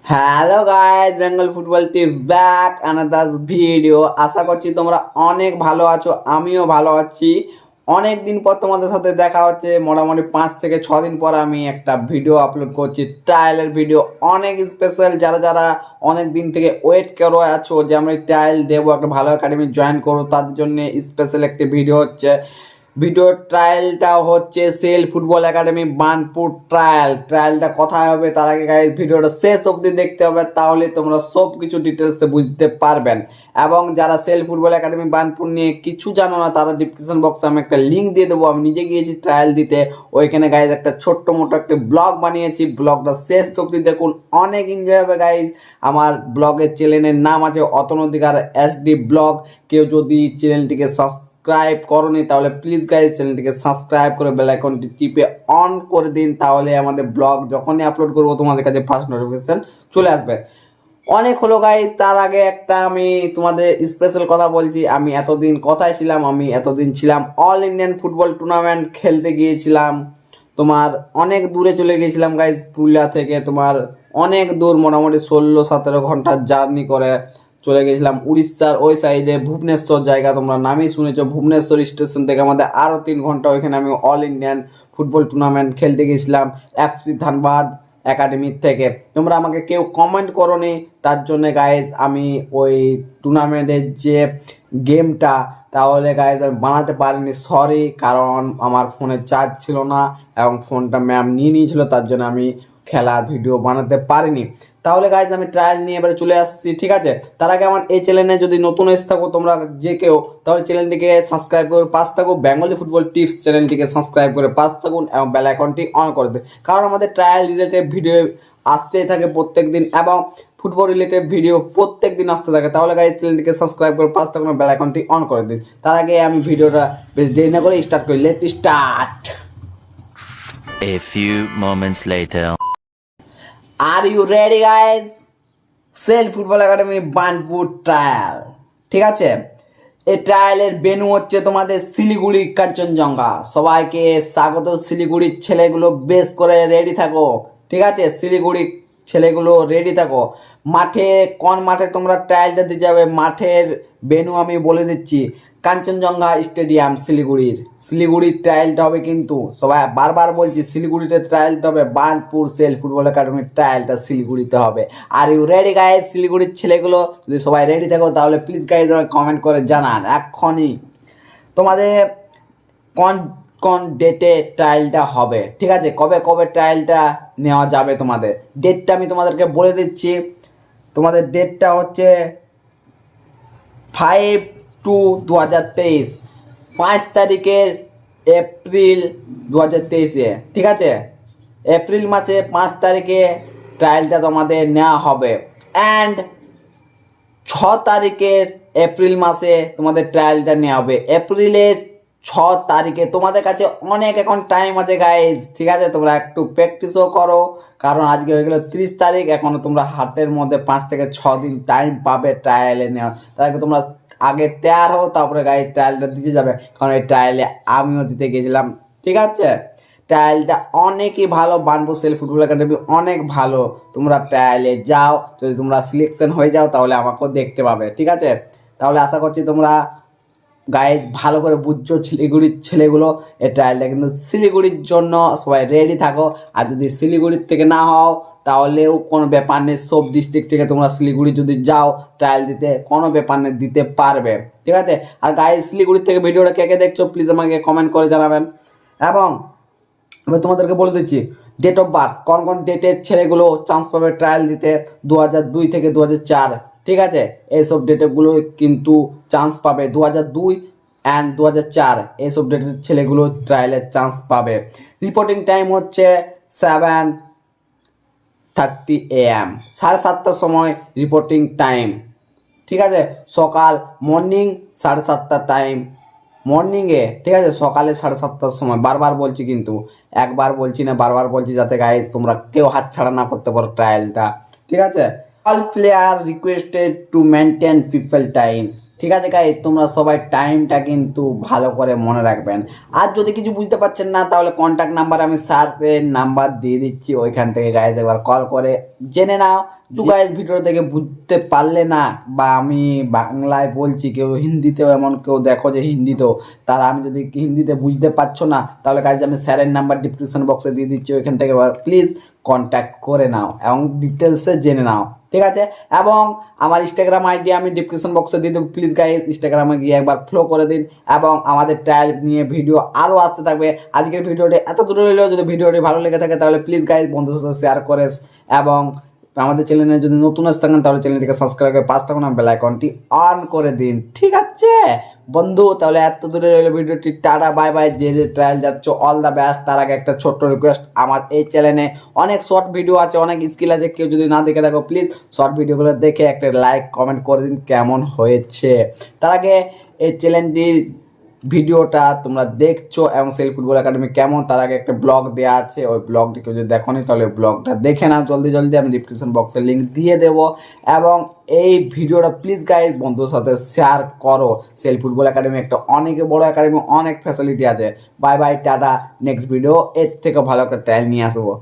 Hello guys, Bengal football tips back another video. আশা করছি তোমরা অনেক ভালো আছো, আমিও ভালো আছি। অনেক দিন পর তোমাদের সাথে দেখা হচ্ছে, মোটামুটি 5 থেকে 6 দিন পর আমি একটা ভিডিও আপলোড করছি, ট্রায়ালের ভিডিও। অনেক স্পেশাল, যারা যারা অনেক দিন থেকে ওয়েট করে আছো যে আমরা ট্রায়াল দেবো, একটা ভালো একাডেমি জয়েন করো, তাদের জন্য স্পেশাল একটি ভিডিও হচ্ছে। ভিডিও ট্রায়ালটা হচ্ছে সেল ফুটবল একাডেমি বার্নপুর ট্রায়ালটা কোথায় হবে তার আগে গাইস ভিডিওটা শেষ অবধি দেখতে হবে, তাহলে তোমরা সব কিছু ডিটেলসে বুঝতে পারবেন। এবং যারা সেল ফুটবল একাডেমি বার্নপুর নিয়ে কিছু জানো না, তারা ডিসক্রিপশন বক্সে আমি একটা লিঙ্ক দিয়ে দেবো। আমি নিজে গিয়েছি ট্রায়াল দিতে, ওইখানে গাইজ একটা ছোট্ট মোটো একটা ব্লগ বানিয়েছি। ব্লগটা শেষ অবধি দেখুন, অনেক এনজয় হবে গাইজ। আমার ব্লগের চ্যানেলের নাম আছে অতন অধিকার SD ব্লগ। কেউ যদি চ্যানেলটিকে সাবস্ক্রাইব করনি তাহলে প্লিজ গাইজ চ্যানেলটিকে সাবস্ক্রাইব করে বেল আইকনটি টিপে অন করে দিন, তাহলে আমাদের ব্লগ যখনই আপলোড করবো তোমাদের কাছে ফার্স্ট নোটিফিকেশন চলে আসবে। অনেক হলো গাইজ, তার আগে একটা আমি তোমাদের স্পেশাল কথা বলছি। আমি এতদিন কোথায় ছিলাম? আমি এতদিন ছিলাম অল ইন্ডিয়ান ফুটবল টুর্নামেন্ট খেলতে গিয়েছিলাম। তোমার অনেক দূরে চলে গিয়েছিলাম গাইজ, পুরুলিয়া থেকে তোমার অনেক দূর, মোটামুটি 16-17 ঘন্টার জার্নি করে চলে গেছিলাম উড়িষ্যার ওই সাইডে, ভুবনেশ্বর জায়গা তোমরা নামই শুনেছো। ভুবনেশ্বর স্টেশন থেকে আমাদের আরও 3 ঘন্টা, ওইখানে আমি অল ইন্ডিয়ান ফুটবল টুর্নামেন্ট খেলতে গেছিলাম FC ধানবাদ একাডেমির থেকে। তোমরা আমাকে কেউ কমেন্ট করোনি, তার জন্য গাইজ আমি ওই টুর্নামেন্টের যে গেমটা তাহলে গাইজ আমি বানাতে পারিনি, সরি। কারণ আমার ফোনে চার্জ ছিল না এবং ফোনটা ম্যাম নিয়ে নিয়েছিল, তার জন্য আমি খেলার ভিডিও বানাতে পারিনি। তাহলে গাইজ আমি ট্রায়াল নিয়ে এবারে চলে আসছি, ঠিক আছে। তার আগে আমার এই চ্যানেলে যদি নতুন এসে থাকো তোমরা যে কেউ, তাহলে চ্যানেলটিকে সাবস্ক্রাইব করে পাশ থাকো। বেঙ্গলি ফুটবল টিপস চ্যানেলটিকে সাবস্ক্রাইব করে পাশ থাকুন এবং বেল আইকনটি অন করে দেবে, কারণ আমাদের ট্রায়াল রিলেটেড ভিডিও আসতেই থাকে প্রত্যেক দিন এবং ফুটবল রিলেটেড ভিডিও প্রত্যেক দিন আসতে থাকে। তাহলে গাইজ চ্যানেলটিকে সাবস্ক্রাইব করে পাশ থাকুন, বেল আইকনটি অন করে দিন। তার আগে আমি ভিডিওটা বেশ দেরি না করে স্টার্ট করি। Let start. A few moments later. Are you ready guys? SAIL football academy Burnpur trial, ঠিক আছে। এই ট্রায়ালের ভেন্যু হচ্ছে তোমাদের শিলিগুড়ি কাঞ্চনজঙ্ঘা। সবাইকে স্বাগত। শিলিগুড়ির ছেলেগুলো বেশ করে রেডি থাকো, ঠিক আছে। শিলিগুড়ির ছেলেগুলো রেডি থাকো। মাঠে কোন মাঠে তোমরা ট্রায়ালটা দিতে যাবে, মাঠের ভেন্যু আমি বলে দিচ্ছি। কাঞ্চনজঙ্ঘা স্টেডিয়াম শিলিগুড়ির ট্রায়ালটা হবে, কিন্তু সবাই বারবার বলছি শিলিগুড়িতে ট্রায়ালটা হবে। বার্নপুর সেল ফুটবল একাডেমির ট্রায়ালটা শিলিগুড়িতে হবে। Are you ready guys? শিলিগুড়ির ছেলেগুলো যদি সবাই রেডি থাকো তাহলে প্লিজ গাইজ আমাকে কমেন্ট করে জানান এক্ষুনি তোমাদের কোন কোন ডেটে ট্রায়ালটা হবে, ঠিক আছে। কবে কবে ট্রায়ালটা নেওয়া যাবে, তোমাদের ডেটটা আমি তোমাদেরকে বলে দিচ্ছি। তোমাদের ডেটটা হচ্ছে 5/2/2023, 5 তারিখের এপ্রিল 2023-এ, ঠিক আছে। এপ্রিল মাসে 5 তারিখে ট্রায়ালটা তোমাদের নেওয়া হবে। অ্যান্ড 6 তারিখের এপ্রিল মাসে তোমাদের ট্রায়ালটা নেওয়া হবে। এপ্রিলের 6 তারিখে তোমাদের কাছে অনেক এখন টাইম আছে গাইজ, ঠিক আছে। তোমরা একটু প্র্যাকটিসও করো, কারণ আজকে হয়ে গেলো 30 তারিখ, এখনও তোমরা হাতের মধ্যে 5 থেকে 6 দিন টাইম পাবে ট্রায়ালে নেওয়া। তার আগে তোমরা আগে তৈয়ার হও, তারপরে গাইজ ট্রায়ালটা দিতে যাবে, কারণ এই ট্রায়ালে আমিও দিতে গেছিলাম, ঠিক আছে। ট্রায়ালটা অনেকই ভালো, বার্নপুর সেল ফুটবল একাডেমি অনেক ভালো। তোমরা ট্রায়ালে যাও, যদি তোমরা সিলেকশন হয়ে যাও তাহলে আমাকেও দেখতে পাবে, ঠিক আছে। তাহলে আশা করছি তোমরা গাইজ ভালো করে বুঝছো শিলিগুড়ির ছেলেগুলো। এই ট্রায়ালটা কিন্তু শিলিগুড়ির জন্য, সবাই রেডি থাকো। আর যদি শিলিগুড়ির থেকে না হও তাহলেও কোনো ব্যাপার নেই, সব ডিস্ট্রিক্ট থেকে তোমরা শিলিগুড়ি যদি যাও ট্রায়াল দিতে, কোনো ব্যাপার নেই, দিতে পারবে, ঠিক আছে। আর গাইজ শিলিগুড়ির থেকে ভিডিওটা কে কে দেখছো প্লিজ আমাকে কমেন্ট করে জানাবেন। এবং আমি তোমাদেরকে বলে দিচ্ছি ডেট অফ বার্থ, কোন কোন ডেটের ছেলেগুলো চান্স পাবে ট্রায়াল দিতে। 2002 থেকে 2004, ঠিক আছে। এইসব ডেটেগুলো কিন্তু চান্স পাবে। 2002 অ্যান্ড 2004 এইসব ডেটের ছেলেগুলো ট্রায়ালের চান্স পাবে। রিপোর্টিং টাইম হচ্ছে 7:30 AM, 7:30টার সময় রিপোর্টিং টাইম, ঠিক আছে। সকাল মর্নিং 7:30 টাইম, মর্নিংয়ে, ঠিক আছে। সকালে 7:30টার সময়, বারবার বলছি কিন্তু, একবার বলছি না বারবার বলছি, যাতে গাইজ তোমরা কেউ হাতছাড়া না করতে পারো ট্রায়ালটা, ঠিক আছে। All player requested to maintain people time, ঠিক আছে গাইস, তোমরা সবাই টাইমটা কিন্তু ভালো করে মনে রাখবেন। আর যদি কিছু বুঝতে পারছেন না তাহলে কন্ট্যাক্ট নাম্বার আমি স্যারের নাম্বার দিয়ে দিচ্ছি, ওইখান থেকে গাইস একবার কল করে জেনে নাও। তো গাইস ভিডিও থেকে বুঝতে পারলে না, বা আমি বাংলায় বলছি, কেউ হিন্দিতেও এমন কেউ দেখো যে হিন্দিতেও, তারা আমি যদি হিন্দিতে বুঝতে পারছো না তাহলে গাইস আমি স্যারের নাম্বার ডিসক্রিপশন বক্সে দিয়ে দিচ্ছি, ওইখান থেকে প্লিজ কন্ট্যাক্ট করে নাও এবং ডিটেলসে জেনে নাও। ঠিক আছে, এবং আমার ইনস্টাগ্রাম আইডি আমি ডিসক্রিপশন বক্সে দিয়ে দেবো, প্লিজ গাইস ইনস্টাগ্রামে গিয়ে একবার ফলো করে দিন। এবং আমাদের ট্রায়াল নিয়ে ভিডিও আরও আসতে থাকবে। আজকের ভিডিওটি এত দূরে হলেও যদি ভিডিওটি ভালো লেগে থাকে তাহলে প্লিজ গাইস বন্ধুদের সাথে শেয়ার করে, এবং আমাদের চ্যানেলে যদি নতুন আসতে থাকেন তাহলে চ্যানেলটিকে সাবস্ক্রাইব করে পাশে থাকুন, বেল আইকনটি অন করে দিন। ঠিক আছে বন্ধু, তাহলে এত দূরে রইল ভিডিওটি, টাটা বাই বাই। যে যে ট্রায়াল যাচ্ছ অল দ্য বেস্ট। তার আগে একটা ছোট্ট রিকোয়েস্ট, আমার এই চ্যানেলে অনেক শর্ট ভিডিও আছে, অনেক স্কিল আছে, কেউ যদি না দেখে থাকো প্লিজ শর্ট ভিডিওগুলো দেখে একটা লাইক কমেন্ট করে দিন কেমন হয়েছে। তার আগে এই চ্যানেলটির ভিডিওটা তোমরা দেখছো এবং সেল ফুটবল একাডেমি কেমন, তার আগে একটা ব্লগ দেওয়া আছে, ওই ব্লগটি কেউ যদি দেখো নি তাহলে ব্লগটা দেখে নাও জলদি জলদি, আমি ডিসক্রিপশন বক্সে লিঙ্ক দিয়ে দেবো। এবং এই ভিডিওটা প্লিজ গাইজ বন্ধুদের সাথে শেয়ার করো। সেল ফুটবল একাডেমি একটা অনেক বড় একাডেমি, অনেক ফ্যাসিলিটি আছে। Bye bye, tata. Next video এর থেকে ভালো একটা ট্রায়াল নিয়ে আসবো।